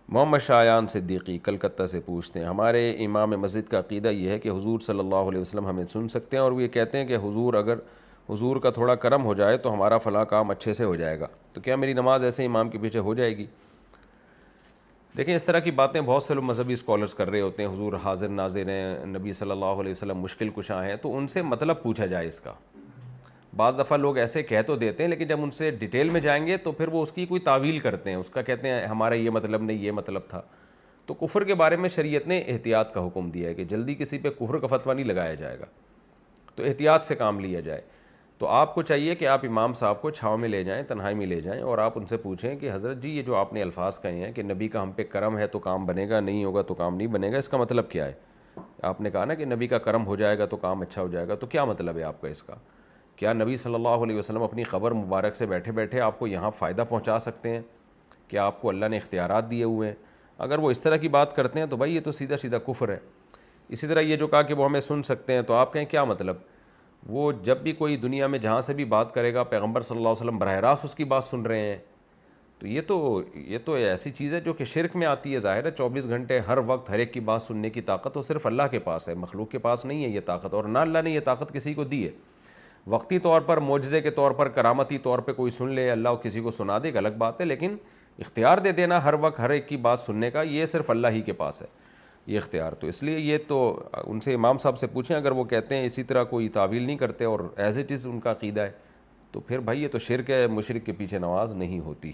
محمد شایان صدیقی کلکتہ سے پوچھتے ہیں، ہمارے امام مسجد کا عقیدہ یہ ہے کہ حضور صلی اللہ علیہ وسلم ہمیں سن سکتے ہیں، اور وہ یہ کہتے ہیں کہ حضور کا تھوڑا کرم ہو جائے تو ہمارا فلاں کام اچھے سے ہو جائے گا، تو کیا میری نماز ایسے امام کے پیچھے ہو جائے گی؟ دیکھیں، اس طرح کی باتیں بہت سے لوگ مذہبی اسکالرس کر رہے ہوتے ہیں، حضور حاضر ناظر ہیں، نبی صلی اللہ علیہ وسلم مشکل کشاں ہیں، تو ان سے مطلب پوچھا جائے اس کا۔ بعض دفعہ لوگ ایسے کہہ تو دیتے ہیں، لیکن جب ان سے ڈیٹیل میں جائیں گے تو پھر وہ اس کی کوئی تعویل کرتے ہیں، اس کا کہتے ہیں ہمارا یہ مطلب نہیں، یہ مطلب تھا۔ تو کفر کے بارے میں شریعت نے احتیاط کا حکم دیا ہے کہ جلدی کسی پہ کفر کا فتویٰ نہیں لگایا جائے گا، تو احتیاط سے کام لیا جائے۔ تو آپ کو چاہیے کہ آپ امام صاحب کو چھاؤں میں لے جائیں، تنہائی میں لے جائیں، اور آپ ان سے پوچھیں کہ حضرت جی، یہ جو آپ نے الفاظ کہے ہیں کہ نبی کا ہم پہ کرم ہے تو کام بنے گا، نہیں ہوگا تو کام نہیں بنے گا، اس کا مطلب کیا ہے؟ آپ نے کہا نا کہ نبی کا کرم ہو جائے گا تو کام اچھا ہو جائے گا، تو کیا مطلب ہے آپ کا اس کا؟ کیا نبی صلی اللہ علیہ وسلم اپنی قبر مبارک سے بیٹھے بیٹھے آپ کو یہاں فائدہ پہنچا سکتے ہیں؟ کہ آپ کو اللہ نے اختیارات دیے ہوئے ہیں؟ اگر وہ اس طرح کی بات کرتے ہیں تو بھائی یہ تو سیدھا سیدھا کفر ہے۔ اسی طرح یہ جو کہا کہ وہ ہمیں سن سکتے ہیں، تو آپ کہیں کیا مطلب؟ وہ جب بھی کوئی دنیا میں جہاں سے بھی بات کرے گا، پیغمبر صلی اللہ علیہ وسلم براہ راست اس کی بات سن رہے ہیں، تو یہ تو ایسی چیز ہے جو کہ شرک میں آتی ہے۔ ظاہر ہے 24 گھنٹے ہر وقت ہر ایک کی بات سننے کی طاقت تو صرف اللہ کے پاس ہے، مخلوق کے پاس نہیں ہے یہ طاقت، اور نہ اللہ نے یہ طاقت کسی کو دی ہے۔ وقتی طور پر، معجزے کے طور پر، کرامتی طور پہ کوئی سن لے، اللہ کسی کو سنا دے، ایک الگ بات ہے، لیکن اختیار دے دینا ہر وقت ہر ایک کی بات سننے کا، یہ صرف اللہ ہی کے پاس ہے یہ اختیار۔ تو اس لیے یہ تو ان سے امام صاحب سے پوچھیں، اگر وہ کہتے ہیں اسی طرح کوئی تعویل نہیں کرتے اور ایز اٹ از ان کا عقیدہ ہے، تو پھر بھائی یہ تو شرک ہے، مشرک کے پیچھے نماز نہیں ہوتی۔